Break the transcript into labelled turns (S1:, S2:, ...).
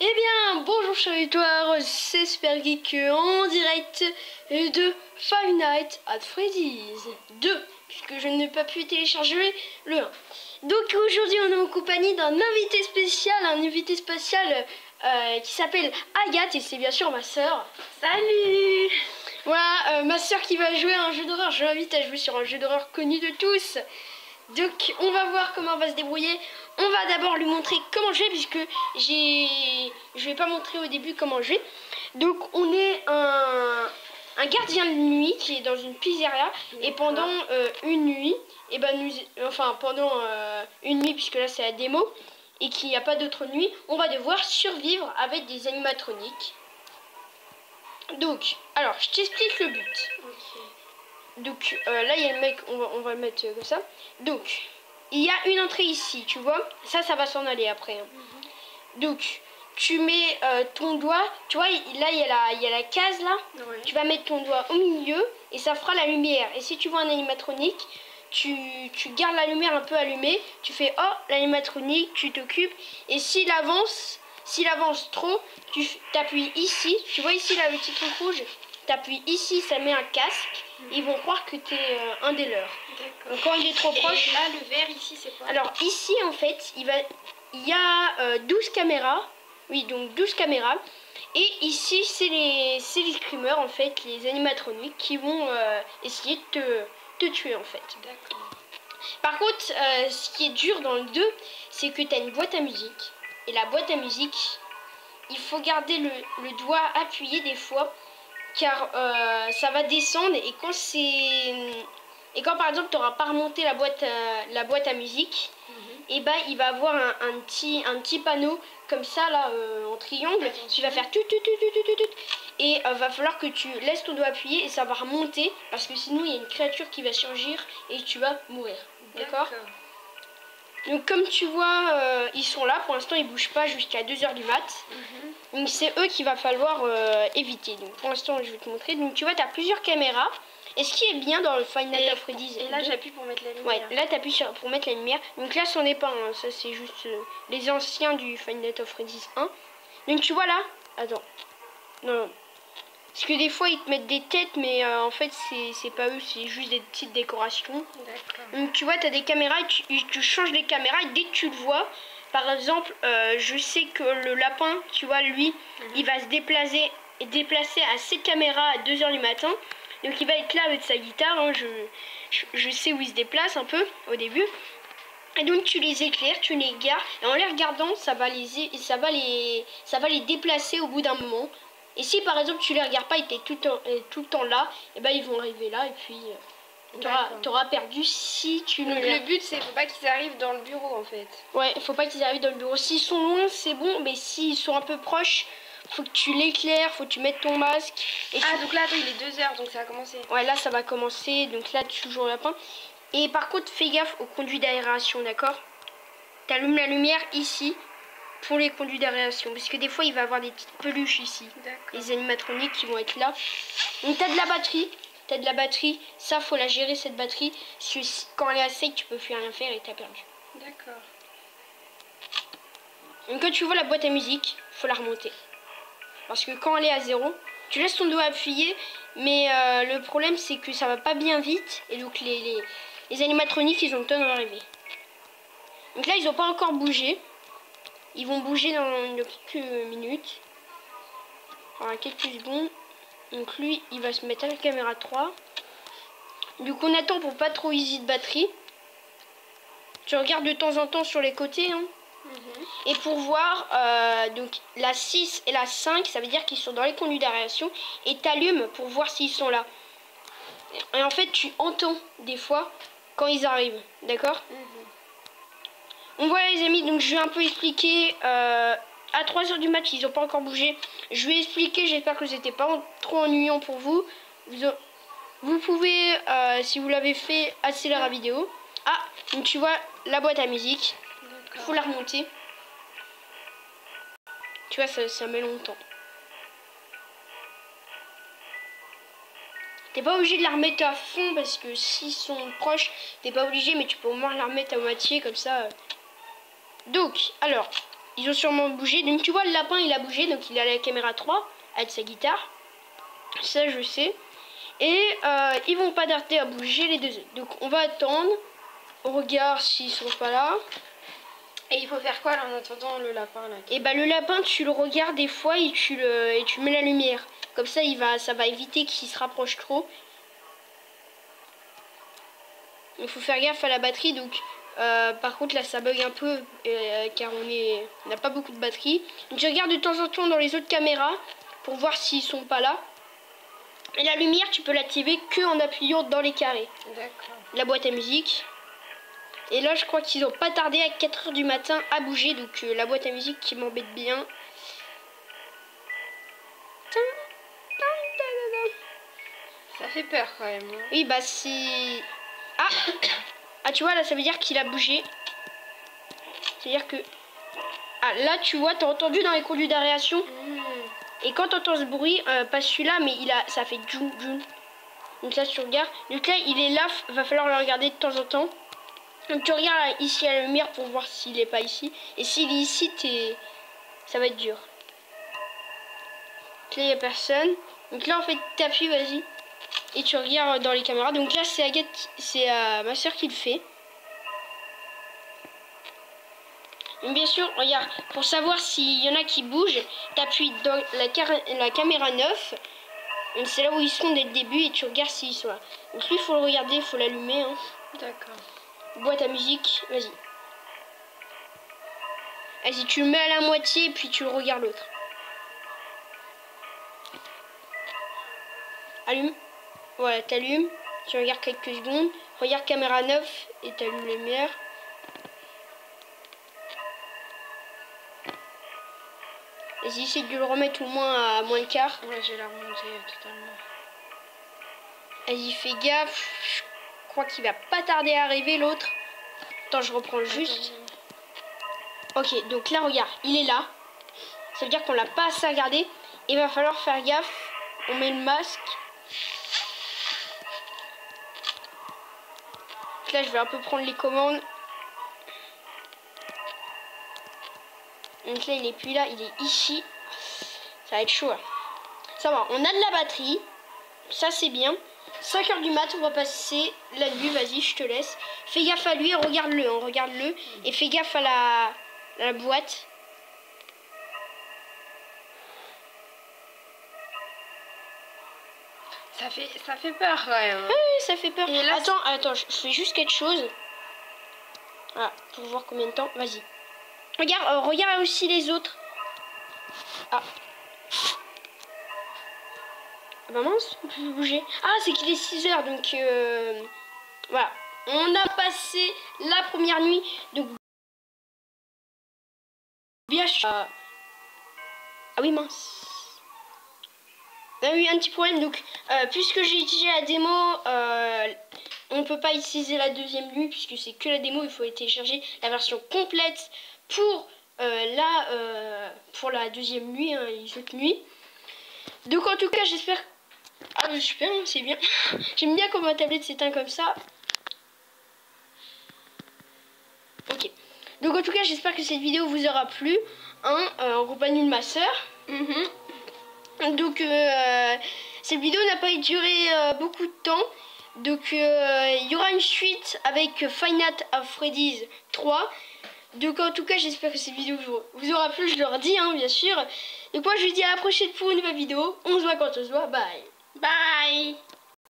S1: Eh bien, bonjour chers auditeurs, c'est Super Geek en direct de Five Nights at Freddy's 2, puisque je n'ai pas pu télécharger le 1. Donc aujourd'hui on est en compagnie d'un invité spécial, qui s'appelle Agathe, et c'est bien sûr ma soeur.
S2: Salut.
S1: Voilà, ma soeur qui va jouer à un jeu d'horreur. Je l'invite à jouer sur un jeu d'horreur connu de tous. Donc on va voir comment on va se débrouiller. On va d'abord lui montrer comment jouer, puisque je vais pas montrer au début comment jouer. Donc on est un gardien de nuit qui est dans une pizzeria, et pendant une nuit, et ben pendant une nuit, puisque là c'est la démo et qu'il n'y a pas d'autre nuit, on va devoir survivre avec des animatroniques. Donc, alors je t'explique le but. Okay. Donc là il y a le mec, on va le mettre comme ça. Donc il y a une entrée ici, tu vois. Ça va s'en aller après. Hein. Donc tu mets ton doigt, tu vois, là il y a la case là. Ouais. Tu vas mettre ton doigt au milieu et ça fera la lumière. Et si tu vois un animatronique, tu gardes la lumière un peu allumée. Tu fais oh l'animatronique, tu t'occupes. Et s'il avance trop, tu t'appuies ici. Tu vois ici là le petit truc rouge. T'appuies ici, ça met un casque. Ils vont croire que tu es un des leurs. Donc quand il est trop proche.
S2: Et là, le vert ici, c'est quoi?
S1: Alors ici, en fait, il y a 12 caméras. Oui, donc 12 caméras. Et ici, c'est les screamers, en fait, les animatroniques qui vont essayer de te tuer, en fait.
S2: D'accord.
S1: Par contre, ce qui est dur dans le 2, c'est que tu as une boîte à musique. Et la boîte à musique, il faut garder le doigt appuyé des fois. Car ça va descendre, et quand par exemple tu n'auras pas remonté la boîte à musique, et ben il va avoir un petit panneau comme ça là en triangle. Tu vas faire tout et va falloir que tu laisses ton doigt appuyé et ça va remonter, parce que sinon il y a une créature qui va surgir et tu vas mourir. D'accord? Donc comme tu vois, ils sont là, pour l'instant ils bougent pas jusqu'à 2h du mat. Donc c'est eux qu'il va falloir éviter. Donc pour l'instant je vais te montrer. Donc tu vois, tu as plusieurs caméras. Et ce qui est bien dans le Five Nights at Freddy's.
S2: Et là j'appuie pour mettre la lumière.
S1: Ouais, là tu appuies pour mettre la lumière. Donc là c'en est pas un, ça c'est juste les anciens du Five Nights at Freddy's 1. Donc tu vois là, attends. Non. Parce que des fois ils te mettent des têtes, mais en fait c'est pas eux, c'est juste des petites décorations. Donc tu vois, tu as des caméras et tu changes les caméras, et dès que tu le vois, par exemple, je sais que le lapin, tu vois, lui, il va se déplacer à cette caméra à 2h du matin. Donc il va être là avec sa guitare, hein, je sais où il se déplace un peu au début. Et donc tu les éclaires, tu les gardes, et en les regardant, ça va les déplacer au bout d'un moment. Et si par exemple tu les regardes pas et tu es tout le temps là, et ben ils vont arriver là, et puis t'auras perdu si tu ne...
S2: Donc le but c'est faut pas qu'ils arrivent dans le bureau en fait.
S1: Ouais, faut pas qu'ils arrivent dans le bureau. S'ils sont loin c'est bon, mais s'ils sont un peu proches, faut que tu l'éclaires, faut que tu mettes ton masque. Et
S2: donc là attends, il est 2h, donc ça va commencer.
S1: Ouais, là ça va commencer, donc là tu joues au lapin. Et par contre fais gaffe au conduit d'aération, d'accord? T'allumes la lumière ici pour les conduits d'aération, parce que des fois il va y avoir des petites peluches ici, les animatroniques qui vont être là. Donc t'as de la batterie, ça faut la gérer cette batterie, parce que quand elle est à sec tu peux plus rien faire et t'as perdu.
S2: D'accord.
S1: Donc quand tu vois la boîte à musique, faut la remonter, parce que quand elle est à 0, tu laisses ton doigt appuyé, mais le problème c'est que ça va pas bien vite, et donc les animatroniques ils ont le temps d'arriver. Donc là ils ont pas encore bougé. Ils vont bouger dans quelques minutes. Enfin, quelques secondes. Donc lui, il va se mettre à la caméra 3. Du coup, on attend pour pas trop easy de batterie. Tu regardes de temps en temps sur les côtés. Hein. Et pour voir, donc la 6 et la 5, ça veut dire qu'ils sont dans les conduits d'aération. Et t'allumes pour voir s'ils sont là. Et en fait, tu entends des fois quand ils arrivent. D'accord? Donc voilà les amis, donc je vais un peu expliquer, à 3h du match ils n'ont pas encore bougé, je vais expliquer, j'espère que c'était pas trop ennuyant pour vous. Vous pouvez, si vous l'avez fait, accélérer la vidéo. Ah, donc tu vois la boîte à musique, il faut la remonter. Tu vois, ça met longtemps. T'es pas obligé de la remettre à fond, parce que s'ils sont proches, t'es pas obligé, mais tu peux au moins la remettre à moitié, comme ça... Donc, alors, ils ont sûrement bougé. Donc tu vois, le lapin, il a bougé. Donc il a la caméra 3 avec sa guitare. Ça, je sais. Et ils vont pas tarder à bouger les deux œufs. Donc on va attendre. On regarde s'ils sont pas là.
S2: Et il faut faire quoi là, en attendant le lapin là?
S1: Et bah le lapin, tu le regardes des fois et tu mets la lumière. Comme ça, ça va éviter qu'il se rapproche trop. Il faut faire gaffe à la batterie. Donc par contre là ça bug un peu car on n'a pas beaucoup de batterie. Donc je regarde de temps en temps dans les autres caméras pour voir s'ils sont pas là. Et la lumière, tu peux l'activer que en appuyant dans les carrés.
S2: D'accord.
S1: La boîte à musique. Et là, je crois qu'ils ont pas tardé à 4 h du matin à bouger. Donc la boîte à musique qui m'embête bien.
S2: Ça fait peur quand même. Hein.
S1: Oui, bah c'est... Ah ah, tu vois, là, ça veut dire qu'il a bougé. C'est-à-dire que... Ah, là, tu vois, t'as entendu dans les conduits d'aération. Et quand t'entends ce bruit, pas celui-là, mais ça fait djoum djoum. Donc là, tu regardes. Donc là, il est là, va falloir le regarder de temps en temps. Donc tu regardes ici à la lumière pour voir s'il est pas ici. Et s'il est ici, ça va être dur. Donc là, il n'y a personne. Donc là, en fait, t'appuies, vas-y. Et tu regardes dans les caméras. Donc là, c'est Agathe, c'est ma soeur qui le fait. Donc bien sûr, regarde, pour savoir s'il y en a qui bougent, t'appuies dans la caméra 9. C'est là où ils sont dès le début et tu regardes s'ils sont là. Donc lui, il faut le regarder, il faut l'allumer. Hein.
S2: D'accord.
S1: Boîte à musique, vas-y. Vas-y, tu le mets à la moitié et puis tu regardes l'autre. Allume. Voilà, t'allumes. Tu regardes quelques secondes. Regarde caméra 9 et t'allumes les lumières. Vas-y, essaye de le remettre au moins à moins de quart.
S2: Ouais, je vais la remonter totalement.
S1: Vas-y, fais gaffe. Je crois qu'il va pas tarder à arriver l'autre. Attends, je reprends juste. Ok, donc là, regarde, il est là. Ça veut dire qu'on l'a pas assez regardé. Il va falloir faire gaffe. On met le masque. Donc là, je vais un peu prendre les commandes. Donc là, il est plus là, il est ici. Ça va être chaud. Hein. Ça va, on a de la batterie. Ça, c'est bien. 5 h du mat, on va passer la nuit. Vas-y, je te laisse. Fais gaffe à lui, regarde-le. Hein, regarde-le. Et fais gaffe à la boîte.
S2: Ça fait peur quand même.
S1: Oui, ça fait peur.
S2: Et là,
S1: attends, je fais juste quelque chose. Ah, pour voir combien de temps. Vas-y. Regarde aussi les autres. Ah. Bah mince, on peut bouger. Ah, c'est qu'il est 6 h, donc voilà. On a passé la première nuit. Donc bien sûr. Ah oui, mince. On a eu un petit problème. Donc puisque j'ai utilisé la démo, on ne peut pas utiliser la deuxième nuit puisque c'est que la démo. Il faut télécharger la version complète pour la deuxième nuit, hein, les autres nuits. Donc en tout cas, j'espère. Ah super, hein, c'est bien. J'aime bien quand ma tablette s'éteint comme ça. Ok. Donc en tout cas, j'espère que cette vidéo vous aura plu, hein, en compagnie de ma soeur. Donc cette vidéo n'a pas duré beaucoup de temps. Donc il y aura une suite avec Five Nights at Freddy's 3. Donc en tout cas, j'espère que cette vidéo vous aura plu, je leur dis, hein, bien sûr. Donc moi je vous dis à la prochaine pour une nouvelle vidéo. On se voit quand on se voit. Bye.
S2: Bye.